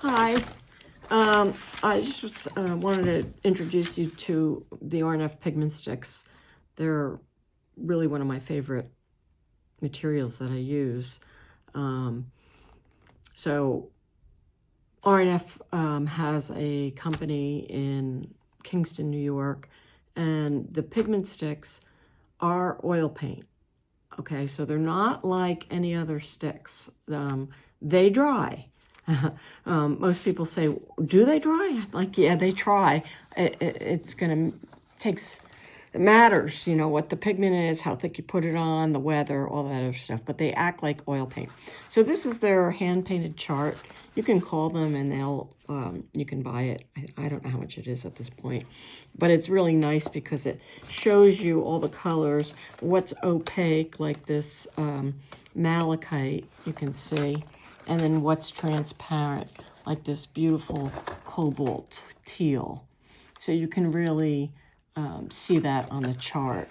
Hi. I just wanted to introduce you to the R&F pigment sticks. They're really one of my favorite materials that I use. So R&F has a company in Kingston, New York, and the pigment sticks are oil paint. Okay, so they're not like any other sticks. They dry. Most people say, do they dry? I'm like, yeah, they try. It's going to takes, it matters, you know, what the pigment is, how thick you put it on, the weather, all that other stuff, but they act like oil paint. So this is their hand-painted chart. You can call them and they'll, you can buy it. I don't know how much it is at this point, but it's really nice because it shows you all the colors, what's opaque, like this malachite, you can see, and then what's transparent, like this beautiful cobalt teal. So you can really see that on the chart.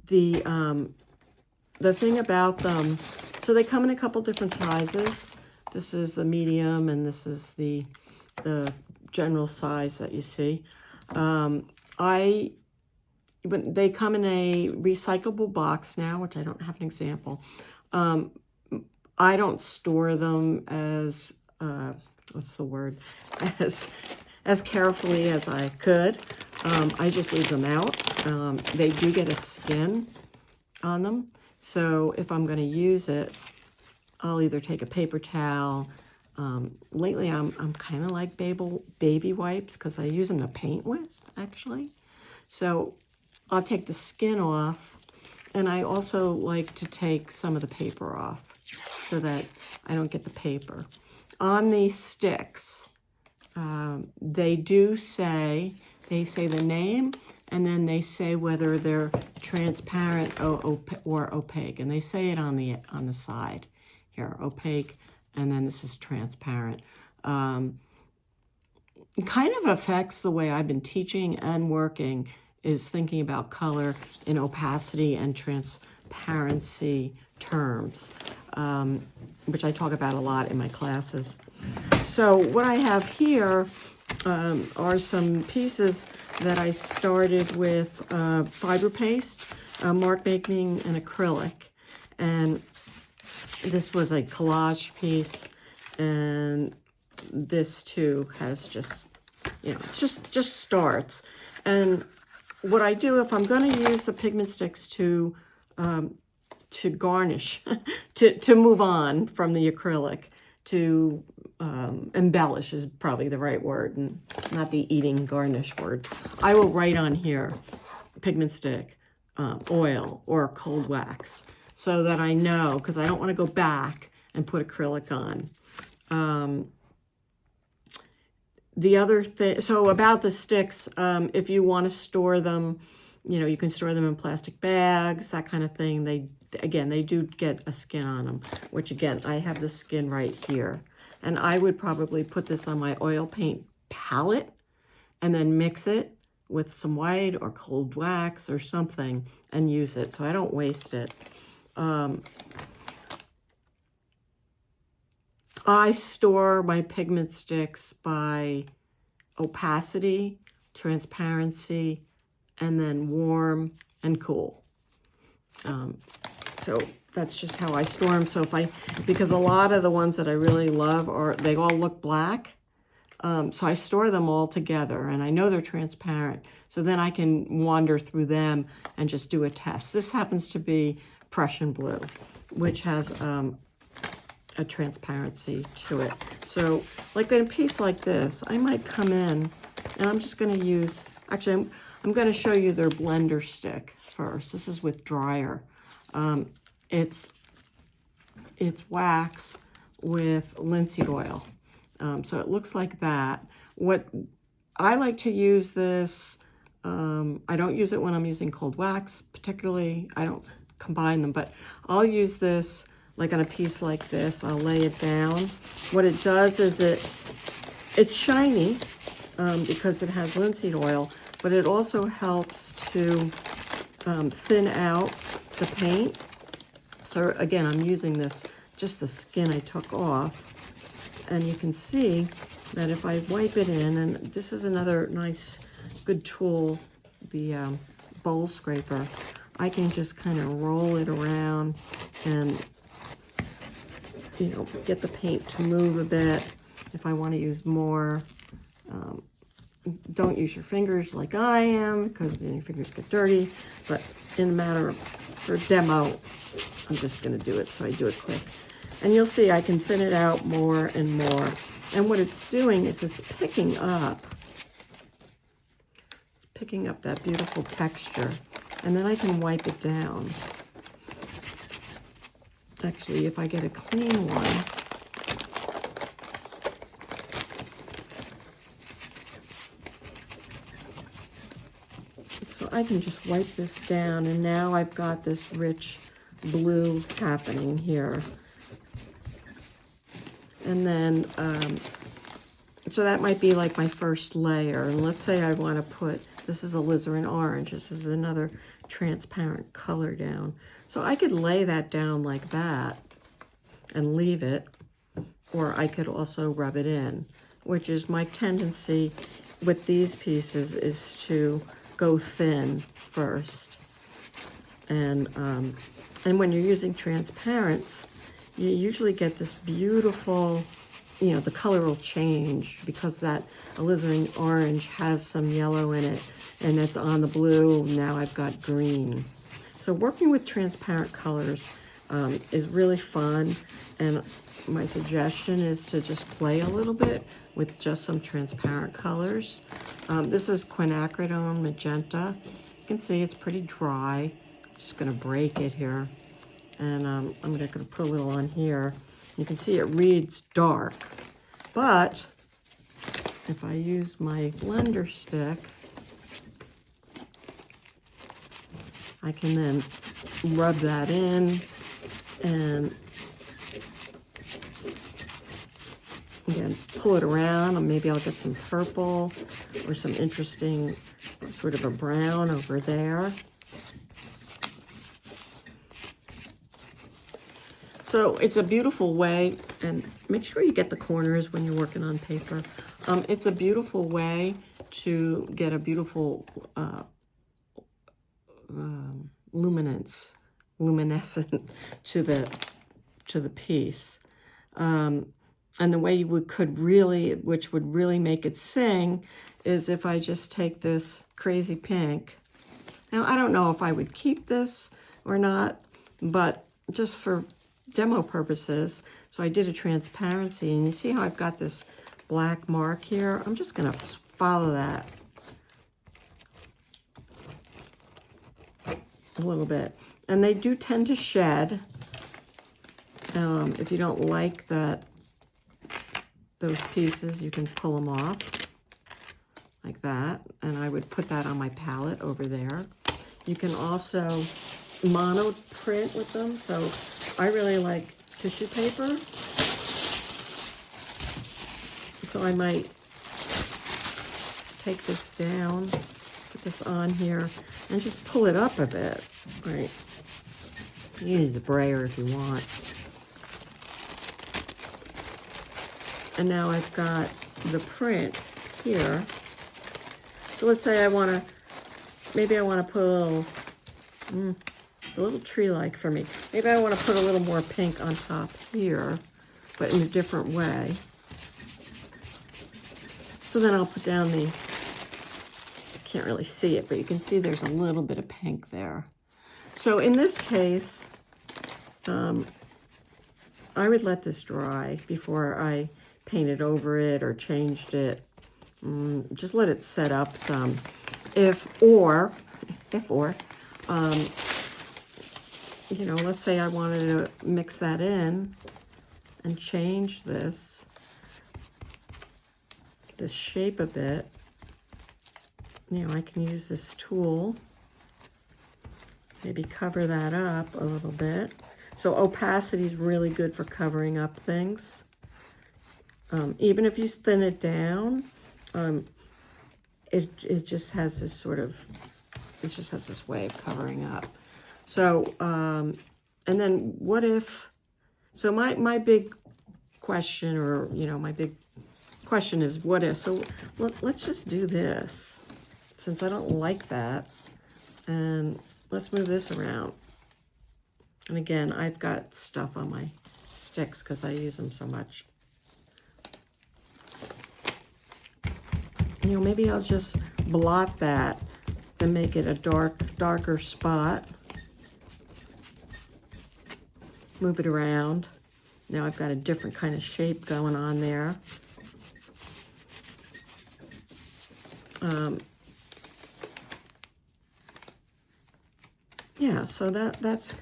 The thing about them, so they come in a couple different sizes. This is the medium, and this is the general size that you see. They come in a recyclable box now, which I don't have an example. I don't store them as, what's the word, as carefully as I could. I just leave them out. They do get a skin on them. So if I'm going to use it, I'll either take a paper towel. Lately, I'm kind of like baby wipes because I use them to paint with, actually. So I'll take the skin off, and I also like to take some of the paper off so that I don't get the paper. On these sticks, they say the name, and then they say whether they're transparent or opaque, and they say it on the side here, opaque, and then this is transparent. It kind of affects the way I've been teaching and working, is thinking about color in opacity and transparency terms, which I talk about a lot in my classes. So what I have here are some pieces that I started with fiber paste, mark making, and acrylic. And this was a collage piece, and this too has just, you know, it's just starts. And what I do, if I'm going to use the pigment sticks to garnish, to move on from the acrylic, to embellish is probably the right word, and not the eating garnish word, I will write on here pigment stick, oil, or cold wax, so that I know, because I don't want to go back and put acrylic on. The other thing, so about the sticks, if you want to store them, you know, you can store them in plastic bags, that kind of thing. They do get a skin on them, which again, I have the skin right here. And I would probably put this on my oil paint palette and then mix it with some white or cold wax or something and use it, so I don't waste it. I store my pigment sticks by opacity, transparency, and then warm and cool. So that's just how I store them. So because a lot of the ones that I really love they all look black. So I store them all together, and I know they're transparent. So then I can wander through them and just do a test. This happens to be Prussian blue, which has a transparency to it. So like in a piece like this, I might come in and I'm just going to use, actually I'm going to show you their blender stick first. This is with dryer. It's wax with linseed oil. So it looks like that. What I like to use this, I don't use it when I'm using cold wax particularly. I don't combine them, but I'll use this like on a piece like this. I'll lay it down. What it does is it's shiny because it has linseed oil, but it also helps to thin out the paint. So again, I'm using this, just the skin I took off. And you can see that if I wipe it in, and this is another nice, good tool, the bowl scraper, I can just kind of roll it around and, you know, get the paint to move a bit if I want to use more. Don't use your fingers like I am, because then your fingers get dirty, but in a matter of, for demo, I'm just going to do it, so I do it quick. And you'll see I can thin it out more and more. And what it's doing is it's picking up that beautiful texture. And then I can wipe it down. Actually, if I get a clean one, so I can just wipe this down, and now I've got this rich blue happening here. And then, so that might be like my first layer. And let's say I want to put, this is alizarin orange. This is another transparent color down. So I could lay that down like that and leave it, or I could also rub it in, which is my tendency with these pieces, is to go thin first. And when you're using transparents, you usually get this beautiful, you know, the color will change because that alizarin orange has some yellow in it, and it's on the blue. Now I've got green. So working with transparent colors is really fun, and my suggestion is to just play a little bit with just some transparent colors. This is quinacridone magenta. You can see it's pretty dry. I'm just going to break it here. And I'm going to put a little on here. You can see it reads dark. But if I use my blender stick, I can then rub that in and again, pull it around, and maybe I'll get some purple or some interesting sort of a brown over there. So it's a beautiful way, and make sure you get the corners when you're working on paper. It's a beautiful way to get a beautiful luminescent to the piece. And the way you could really, which would really make it sing, is if I just take this crazy pink. Now, I don't know if I would keep this or not, but just for demo purposes, so I did a transparency, and you see how I've got this black mark here? I'm just going to follow that a little bit. And they do tend to shed if you don't like those pieces. You can pull them off like that, and I would put that on my palette over there. You can also mono print with them, so I really like tissue paper, so I might take this down, put this on here, and just pull it up a bit, right? You can use a brayer if you want. And now I've got the print here. So let's say I want to, maybe I want to put a little tree-like for me. Maybe I want to put a little more pink on top here, but in a different way. So then I'll put down the, I can't really see it, but you can see there's a little bit of pink there. So in this case, I would let this dry before I painted over it or changed it. Just let it set up some. If or, you know, let's say I wanted to mix that in and change this shape a bit, you know, I can use this tool, maybe cover that up a little bit. So opacity is really good for covering up things. Even if you thin it down, it just has this sort of, it just has this way of covering up. So, and then what if, so my big question, or, you know, my big question is what if. So let's just do this, since I don't like that. And let's move this around. And again, I've got stuff on my sticks because I use them so much. You know, maybe I'll just blot that and make it a darker spot. Move it around. Now I've got a different kind of shape going on there. Yeah, so that's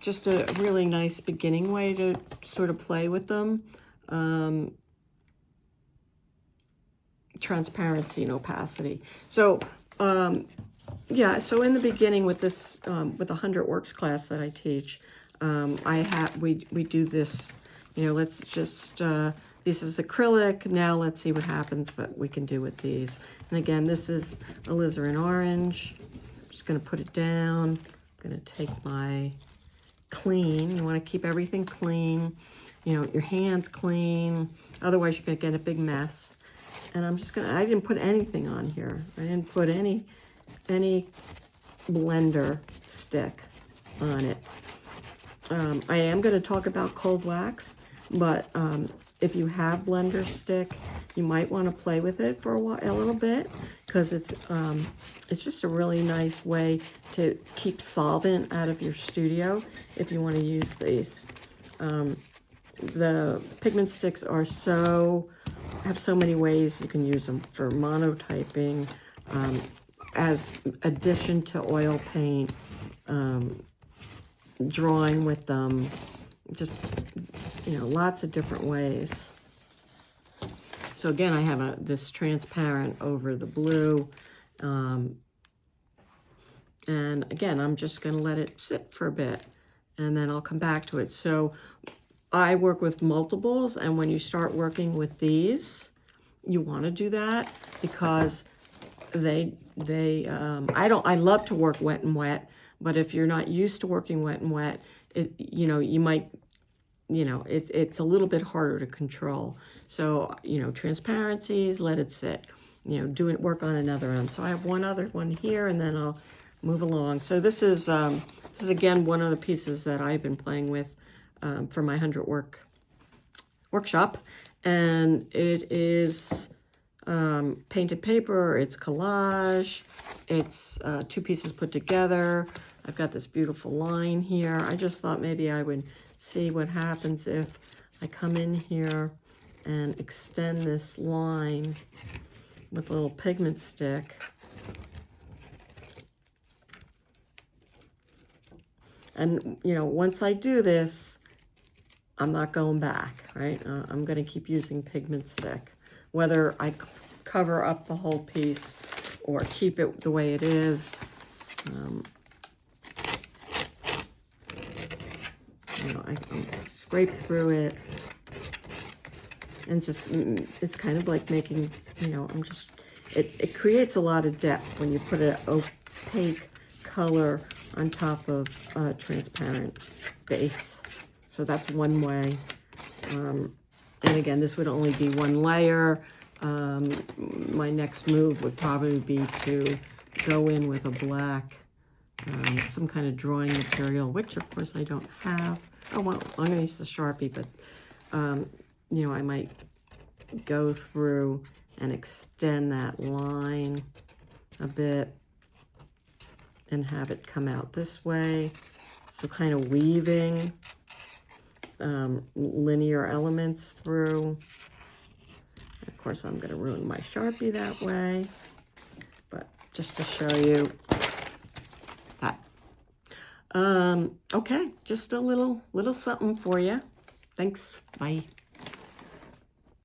just a really nice beginning way to sort of play with them. Transparency and opacity. So, yeah, so in the beginning with this, with the 100 Works class that I teach, we do this, you know, let's just, this is acrylic. Now let's see what happens, what we can do with these. And again, this is alizarin orange. I'm just going to put it down. I'm going to take my clean. You want to keep everything clean. You know, your hands clean. Otherwise, you're going to get a big mess. And I'm just going to, I didn't put anything on here. I didn't put any blender stick on it. I am going to talk about cold wax, but if you have blender stick, you might want to play with it for a little bit, because it's just a really nice way to keep solvent out of your studio if you want to use these. The pigment sticks are have so many ways you can use them for monotyping, as addition to oil paint, drawing with them, just, you know, lots of different ways. So again, I have this transparent over the blue, and again, I'm just going to let it sit for a bit, and then I'll come back to it. So I work with multiples, and when you start working with these, you want to do that, because I love to work wet and wet, but if you're not used to working wet and wet, you know, you might, you know, it's a little bit harder to control. So, you know, transparencies, let it sit, you know, work on another end. So I have one other one here, and then I'll move along. So this is again one of the pieces that I've been playing with for my 100 workshop, and it is painted paper. It's collage. It's 2 pieces put together. I've got this beautiful line here. I just thought maybe I would see what happens if I come in here and extend this line with a little pigment stick. And, you know, once I do this, I'm not going back, right? I'm going to keep using pigment stick, whether I cover up the whole piece or keep it the way it is. You know, I scrape through it, and just, it's kind of like making, you know, it creates a lot of depth when you put an opaque color on top of a transparent base. So that's one way. And again, this would only be one layer. My next move would probably be to go in with a black, some kind of drawing material, which of course I don't have. Oh, well, I'm going to use the Sharpie, but, you know, I might go through and extend that line a bit and have it come out this way. So kind of weaving linear elements through. Of course, I'm going to ruin my Sharpie that way, but just to show you that. Okay, just a little something for you. Thanks. Bye.